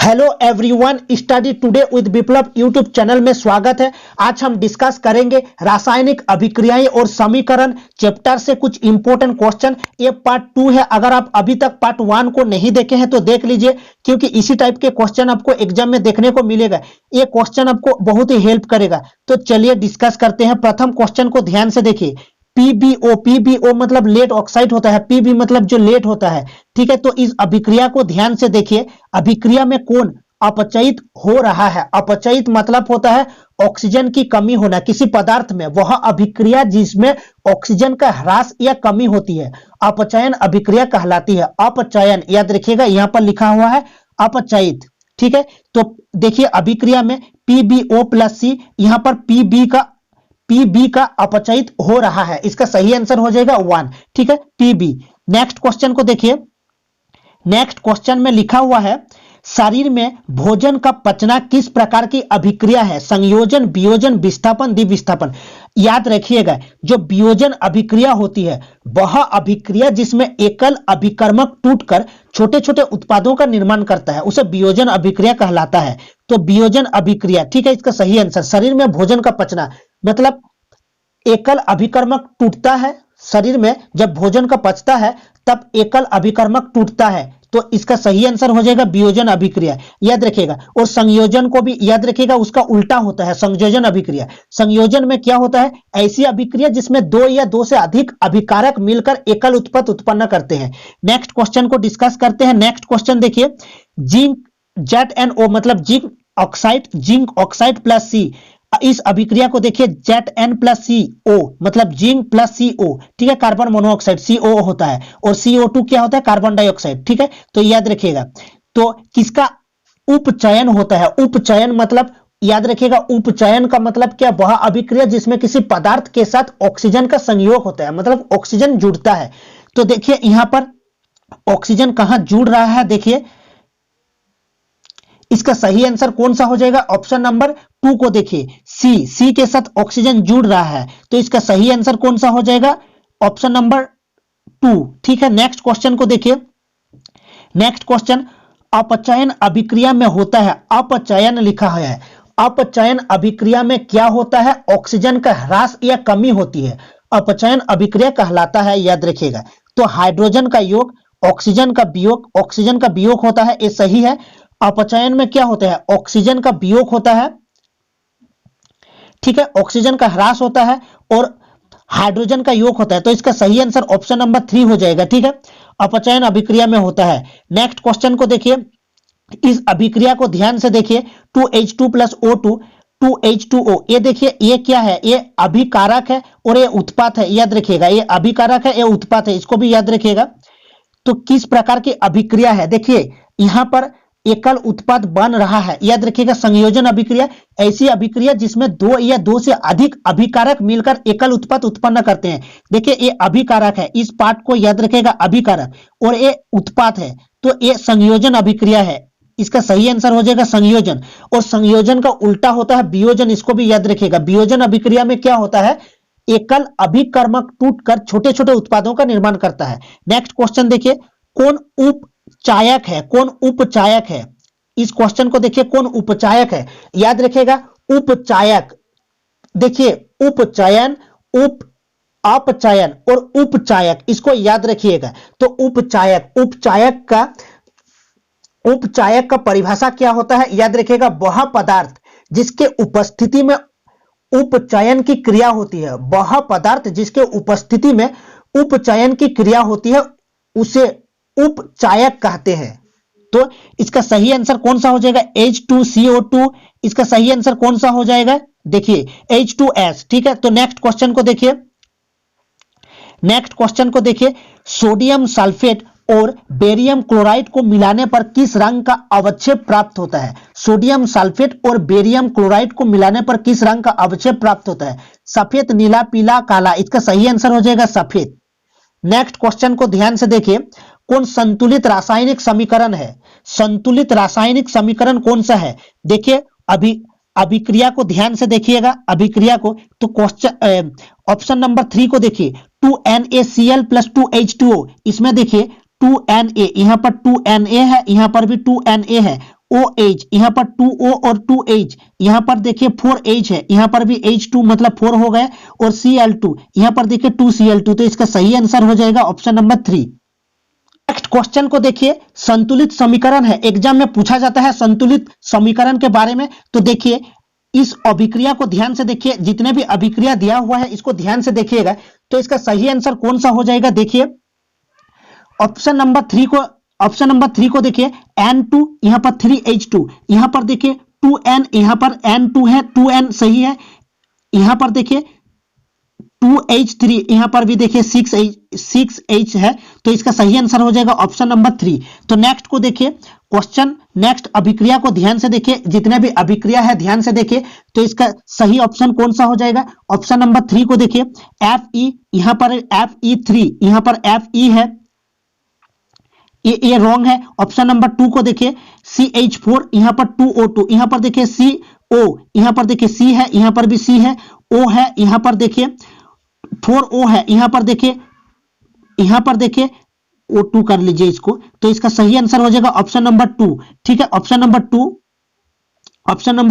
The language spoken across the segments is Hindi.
Hello everyone, study today with Viplav YouTube channel में स्वागत है। आज हम डिस्कस करेंगे रासायनिक अभिक्रियाएं और समीकरण चैप्टर से कुछ इंपॉर्टेंट क्वेश्चन। ये पार्ट 2 है। अगर आप अभी तक पार्ट 1 को नहीं देखे हैं तो देख लीजिए, क्योंकि इसी टाइप के क्वेश्चन आपको एग्जाम में देखने को मिलेगा। ये क्वेश्चन आपको बहुत ही हेल्प करेगा। तो चलिए डिस्कस करते हैं। प्रथम क्वेश्चन को ध्यान से देखिए। पीबीओ मतलब लेड ऑक्साइड होता है। पीबी मतलब जो लेड होता है, ठीक है। तो इस अभिक्रिया को ध्यान से देखिए। अभिक्रिया में कौन अपचयित हो रहा है? अपचयित मतलब होता है ऑक्सीजन की कमी होना किसी पदार्थ में। वह अभिक्रिया जिसमें ऑक्सीजन का ह्रास या कमी होती है अपचयन अभिक्रिया कहलाती है। अपचयन याद रखिएगा, यहां पर लिखा हुआ है अपचयित, ठीक है। तो देखिए अभिक्रिया में PbO प्लस सी, यहां पर पीबी का अपचयित हो रहा है। इसका सही आंसर हो जाएगा 1, ठीक है, पीबी। नेक्स्ट क्वेश्चन को देखिए। नेक्स्ट क्वेश्चन में लिखा हुआ है शरीर में भोजन का पचना किस प्रकार की अभिक्रिया है? संयोजन, वियोजन, विस्थापन, द्विविस्थापन। याद रखिएगा, जो वियोजन अभिक्रिया होती है वह अभिक्रिया जिसमें एकल अभिकर्मक टूटकर छोटे छोटे उत्पादों का निर्माण करता है उसे वियोजन अभिक्रिया कहलाता है। तो वियोजन अभिक्रिया, ठीक है, इसका सही आंसर। शरीर में भोजन का पचना मतलब एकल अभिकर्मक टूटता है। शरीर में जब भोजन का पचता है तब एकल अभिकर्मक टूटता है। तो इसका सही आंसर हो जाएगा वियोजन अभिक्रिया, याद रखिएगा। और संयोजन को भी याद रखिएगा, उसका उल्टा होता है संयोजन अभिक्रिया। संयोजन में क्या होता है? ऐसी अभिक्रिया जिसमें 2 या 2 से अधिक अभिकारक मिलकर एकल उत्पाद उत्पन्न करते हैं। नेक्स्ट क्वेश्चन को डिस्कस करते हैं। नेक्स्ट क्वेश्चन देखिए। जिंक ZnO मतलब जिंक ऑक्साइड प्लस सी, इस अभिक्रिया को देखिए। Zn प्लस CO मतलब जिंक प्लस CO, ठीक है, कार्बन मोनोऑक्साइड CO होता है। और CO2 क्या होता है? कार्बन डाइऑक्साइड, ठीक है। तो याद रखिएगा, तो किसका उपचयन होता है? उपचयन मतलब याद रखिएगा, उपचयन का मतलब क्या? वह अभिक्रिया जिसमें किसी पदार्थ के साथ ऑक्सीजन का संयोग होता है, मतलब ऑक्सीजन जुड़ता है। तो देखिए यहां पर ऑक्सीजन कहां जुड़ रहा है? देखिए इसका सही आंसर कौन सा हो जाएगा? ऑप्शन नंबर 2 को देखिए। सी के साथ ऑक्सीजन जुड़ रहा है, तो इसका सही आंसर कौन सा हो जाएगा? ऑप्शन नंबर 2, ठीक है। नेक्स्ट क्वेश्चन को देखिए। नेक्स्ट क्वेश्चन अपचयन अभिक्रिया में होता है। अपचयन लिखा है। अपचयन अभिक्रिया में क्या होता है? ऑक्सीजन का ह्रास या कमी होती है। अपचयन अभिक्रिया कहलाता है, याद रखिएगा। तो हाइड्रोजन का योग ऑक्सीजन का वियोग होता है, ये सही है। अपचयन में क्या होता है? ऑक्सीजन का वियोग होता है, ठीक है, ऑक्सीजन का ह्रास होता है और हाइड्रोजन का योग होता है। तो इसका सही आंसर ऑप्शन नंबर 3 हो जाएगा, ठीक है। अपचयन अभिक्रिया में होता है। नेक्स्ट क्वेश्चन को देखिए। इस अभिक्रिया को ध्यान से देखिए। 2H2 प्लस O2 2H2O, ये देखिए ये क्या है? ये अभिकारक है और ये उत्पाद है, याद रखिएगा। ये अभिकारक है, ये उत्पाद है, इसको भी याद रखिएगा। तो किस प्रकार की अभिक्रिया है? देखिए यहां पर एकल उत्पाद बन रहा है, याद रखिएगा। संयोजन अभिक्रिया ऐसी अभिक्रिया जिसमें 2 या 2 से अधिक अभिकारक मिलकर एकल उत्पाद उत्पन्न करते हैं। देखिए ये अभिकारक है, इस पार्ट को याद रखिएगा, अभिकारक, और ये उत्पाद है, तो ये संयोजन अभिक्रिया है। इसका सही आंसर हो जाएगा संयोजन। और संयोजन का उल्टा होता है वियोजन, इसको भी याद रखिएगा। वियोजन अभिक्रिया में क्या होता है? एकल अभिकर्मक टूटकर छोटे छोटे उत्पादों का निर्माण करता है। नेक्स्ट क्वेश्चन देखिए। कौन उपचायक है? कौन उपचायक है? इस क्वेश्चन को देखिए, कौन उपचायक है? याद रखिएगा, उपचायक, देखिए उपचयन, अपचयन और उपचायक, इसको याद रखिएगा। तो उपचायक का परिभाषा क्या होता है? याद रखिएगा, वह पदार्थ जिसके उपस्थिति में उपचयन की क्रिया होती है। वह पदार्थ जिसके उपस्थिति में उपचयन की क्रिया होती है उसे उपचायक कहते हैं। तो इसका सही आंसर कौन सा हो जाएगा? H2CO2। इसका सही आंसर कौन सा हो जाएगा? देखिए H2S, ठीक है। तो नेक्स्ट क्वेश्चन को देखिए। नेक्स्ट क्वेश्चन को देखिए। सोडियम सल्फेट और बेरियम क्लोराइड को मिलाने पर किस रंग का अवक्षेप प्राप्त होता है? सोडियम सल्फेट और बेरियम क्लोराइड को मिलाने पर किस रंग का अवक्षेप प्राप्त होता है? सफेद, नीला, पीला, काला। इसका सही आंसर हो जाएगा सफेद। नेक्स्ट क्वेश्चन को ध्यान से देखिए। कौन संतुलित रासायनिक समीकरण है? संतुलित रासायनिक समीकरण कौन सा है? देखिए अभिक्रिया को ध्यान से देखिएगा। अभिक्रिया को तो क्वेश्चन ऑप्शन नंबर 3 को देखिए। 2NaCl प्लस 2H2O, इसमें देखिए 2Na, यहां पर 2Na है, यहां पर भी 2Na है। OH, यहाँ पर 2O और 2H, यहाँ पर देखिए 4H है, यहाँ पर भी H2 मतलब 4 हो गए, और Cl2, यहाँ पर देखिए 2Cl2, तो इसका सही आंसर हो जाएगा ऑप्शन नंबर 3। नेक्स्ट क्वेश्चन को देखिए, संतुलित समीकरण है, एग्जाम में पूछा जाता है संतुलित समीकरण के बारे में। तो देखिए इस अभिक्रिया को ध्यान से देखिए, जितने भी अभिक्रिया दिया हुआ है इसको ध्यान से देखिएगा, तो इसका सही आंसर कौन सा हो जाएगा। देखिए ऑप्शन नंबर 3 को देखिए, N2 यहाँ पर 3H2, यहाँ पर देखिए 2N, यहाँ पर N2 है, 2N सही है, यहाँ पर देखिए 2H3, यहाँ पर भी देखिए 6H है, तो इसका सही आंसर हो जाएगा ऑप्शन नंबर 3। तो नेक्स्ट को देखिए क्वेश्चन, नेक्स्ट अभिक्रिया को ध्यान से देखिए, जितने भी अभिक्रिया है ध्यान से देखिए, तो इसका सही ऑप्शन कौन सा हो जाएगा। ऑप्शन नंबर 3 को देखिए, Fe, यहाँ पर Fe3, यहाँ पर Fe है, ये रॉन्ग है। ऑप्शन नंबर 2 को देखिए, CH4, यहाँ पर 2O2, यहाँ पर देखिए CO, यहाँ पर देखिए C है, यहाँ पर भी C है, O है, यहाँ पर देखिए 4O है, यहाँ पर देखिए O2 कर लीजिए इसको, तो इसका सही आंसर हो जाएगा ऑप्शन नंबर 2। ठीक है, ऑप्शन नंबर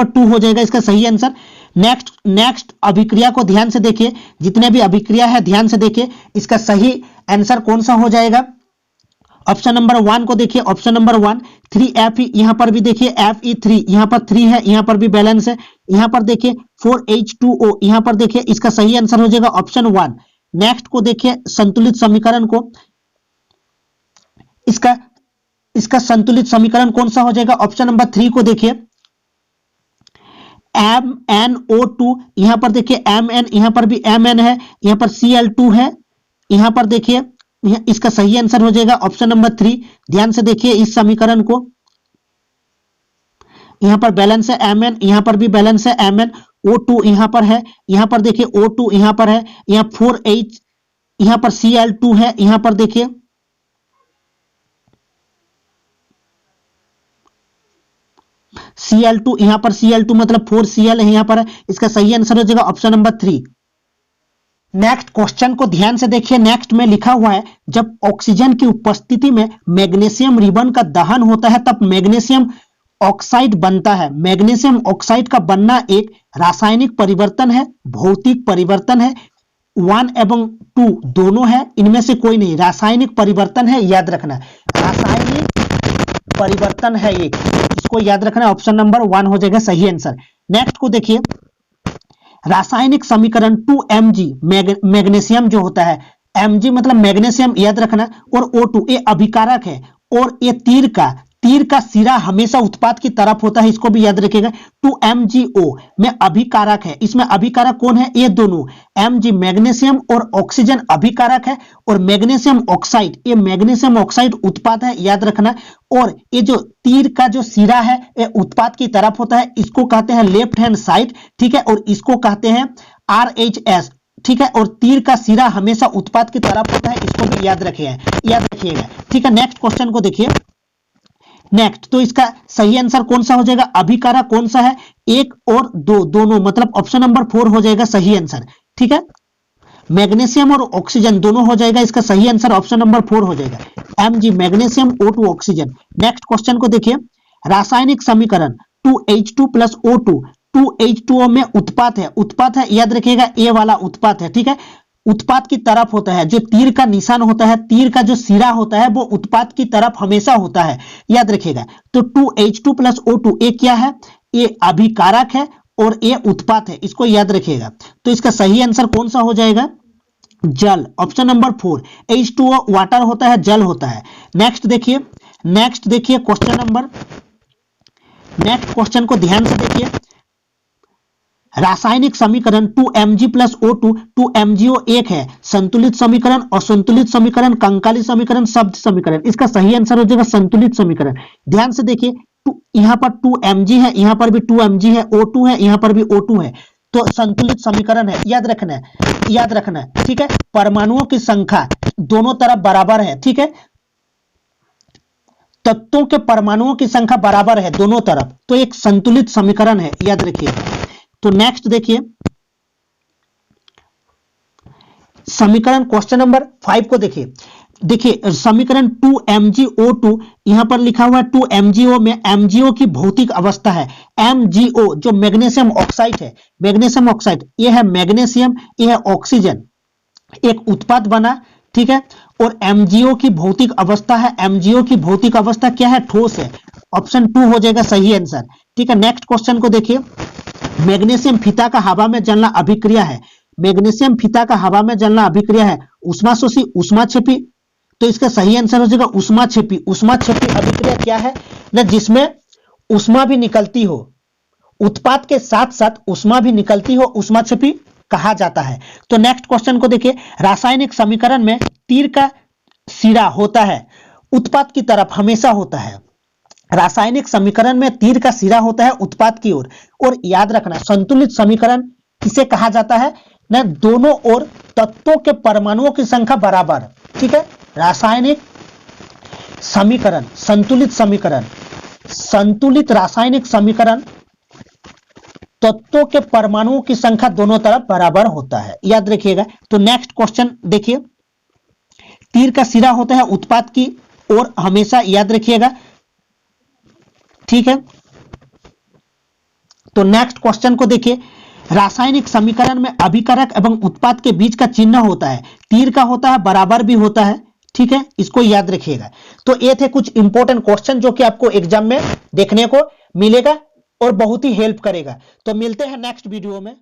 2 हो जाएगा इसका सही आंसर। नेक्स्ट अभिक्रिया को ध्यान से देखिए, जितने भी अभिक्रिया है ध्यान से देखिए, इसका सही आंसर कौन सा हो जाएगा। ऑप्शन नंबर 1 को देखिए, ऑप्शन नंबर 1 3Fe, यहाँ पर भी देखिए Fe3, यहाँ पर 3 है, यहाँ पर भी बैलेंस है, यहाँ पर देखिए 4H2O, यहाँ पर देखिए इसका सही आंसर हो जाएगा ऑप्शन 1। नेक्स्ट को देखिए संतुलित समीकरण को, इसका संतुलित समीकरण कौन सा हो जाएगा। ऑप्शन नंबर 3 को देखिए, MnO2, यहाँ पर देखिए Mn, यहाँ पर भी Mn है, यहाँ पर Cl2 है, यहाँ पर देखिए इसका सही आंसर हो जाएगा ऑप्शन नंबर 3। ध्यान से देखिए इस समीकरण को, यहाँ पर बैलेंस है Mn, यहाँ पर भी बैलेंस है Mn, O2 यहाँ पर है, यहाँ पर देखिए O2 यहाँ पर है, यहाँ 4H, यहाँ पर Cl2 है, यहाँ पर देखिए Cl2, यहाँ पर Cl2 मतलब 4Cl है, यहाँ पर है, इसका सही आंसर हो जाएगा ऑप्शन नंबर 3। नेक्स्ट क्वेश्चन को ध्यान से देखिए, नेक्स्ट में लिखा हुआ है, जब ऑक्सीजन की उपस्थिति में मैग्नीशियम रिबन का दहन होता है तब मैग्नीशियम ऑक्साइड बनता है। मैग्नीशियम ऑक्साइड का बनना एक रासायनिक परिवर्तन है, भौतिक परिवर्तन है, 1 एवं 2 दोनों है, इनमें से कोई नहीं, रासायनिक परिवर्तन है, याद रखना रासायनिक परिवर्तन है एक, इसको याद रखना, ऑप्शन नंबर 1 हो जाएगा सही आंसर। नेक्स्ट को देखिए, रासायनिक समीकरण 2Mg, मैग्नीशियम जो होता है, Mg मतलब मैग्नीशियम याद रखना, और O2 ये अभिकारक है, और ये तीर का सिरा हमेशा उत्पाद की तरफ होता है, इसको भी याद रखिएगा। 2MgO में अभिकारक है, इसमें अभिकारक कौन है, ये दोनों Mg मैग्नीशियम और ऑक्सीजन अभिकारक है, और मैग्नीशियम ऑक्साइड, ये मैग्नीशियम ऑक्साइड उत्पाद है, याद रखना। और ये जो तीर का जो सिरा है ये उत्पाद की तरफ होता है, इसको कहते हैं लेफ्ट हैंड साइड, ठीक है, और इसको कहते हैं RHS, ठीक है, और तीर का सिरा हमेशा उत्पाद की तरफ होता है, इसको भी याद रखिएगा, ठीक है। नेक्स्ट क्वेश्चन को देखिए, नेक्स्ट तो इसका सही आंसर कौन सा हो जाएगा, अभिकारक कौन सा है, 1 और 2 दोनों, मतलब ऑप्शन नंबर 4 हो जाएगा सही आंसर, ठीक है। मैग्नीशियम और ऑक्सीजन दोनों हो जाएगा, इसका सही आंसर ऑप्शन नंबर 4 हो जाएगा, Mg magnesium, O2 oxygen. Next question को देखिए, रासायनिक समीकरण 2H2 प्लस O2, 2H2O में उत्पाद है, याद रखिएगा, ए वाला उत्पाद है, ठीक है, उत्पाद की तरफ होता है, जो तीर का निशान होता है, तीर का जो सिरा होता है वो उत्पाद की तरफ हमेशा होता है, याद रखिएगा। तो 2H2 प्लस O2 ये क्या है, ये अभिकारक है और ये उत्पाद है, इसको याद रखिएगा। तो इसका सही आंसर कौन सा हो जाएगा, जल, ऑप्शन नंबर 4। H2O वाटर होता है, जल होता है। नेक्स्ट देखिए नेक्स्ट क्वेश्चन को ध्यान से देखिए, रासायनिक समीकरण 2Mg प्लस O2, 2MgO एक है, संतुलित समीकरण, असंतुलित समीकरण, कंकाली समीकरण, शब्द समीकरण, इसका सही आंसर हो जाएगा संतुलित समीकरण। ध्यान से देखिए, यहाँ पर 2Mg है, यहाँ पर भी 2Mg है, O2 है, यहाँ पर भी O2 है, तो संतुलित समीकरण है, याद रखना है, ठीक है। परमाणुओं की संख्या दोनों तरफ बराबर है, ठीक है, तत्वों के परमाणुओं की संख्या बराबर है दोनों तरफ, तो एक संतुलित समीकरण है, याद रखिए। तो नेक्स्ट देखिए, समीकरण क्वेश्चन नंबर 5 को देखिए, देखिए समीकरण 2MgO2 यहां पर लिखा हुआ है 2MgO में MgO की भौतिक अवस्था है MgO जो मैग्नीशियम ऑक्साइड है, मैग्नीशियम ऑक्साइड ये है मैग्नीशियम, ये है ऑक्सीजन, एक उत्पाद बना, ठीक है। और MgO की भौतिक अवस्था है, MgO की भौतिक अवस्था क्या है, ठोस है। ऑप्शन 2 हो जाएगा सही आंसर, ठीक है। नेक्स्ट क्वेश्चन को देखिए, मैग्नीशियम फीता का हवा में जलना अभिक्रिया है, मैग्नीशियम फीता का हवा में जलना अभिक्रिया है उष्माशोषी उष्माक्षेपी, तो इसका सही आंसर हो जाएगा उष्माक्षेपी। उष्माक्षेपी अभिक्रिया क्या है ना, जिसमें उष्मा भी निकलती हो, उत्पाद के साथ साथ उष्मा भी निकलती हो, उष्माक्षेपी कहा जाता है। तो नेक्स्ट क्वेश्चन को देखिए, रासायनिक समीकरण में तीर का सिरा होता है उत्पाद की तरफ हमेशा होता है, रासायनिक समीकरण में तीर का सिरा होता है उत्पाद की ओर। और याद रखना संतुलित समीकरण किसे कहा जाता है ना, दोनों ओर तत्वों के परमाणुओं की संख्या बराबर, ठीक है। रासायनिक समीकरण, संतुलित समीकरण, संतुलित रासायनिक समीकरण तत्वों के परमाणुओं की संख्या दोनों तरफ बराबर होता है, याद रखिएगा। तो नेक्स्ट क्वेश्चन देखिए, तीर का सिरा होता है उत्पाद की ओर हमेशा, याद रखिएगा, ठीक है। तो नेक्स्ट क्वेश्चन को देखिए, रासायनिक समीकरण में अभिकारक एवं उत्पाद के बीच का चिन्ह होता है, तीर का होता है, बराबर भी होता है, ठीक है, इसको याद रखिएगा। तो ये थे कुछ इंपॉर्टेंट क्वेश्चन जो कि आपको एग्जाम में देखने को मिलेगा और बहुत ही हेल्प करेगा। तो मिलते हैं नेक्स्ट वीडियो में।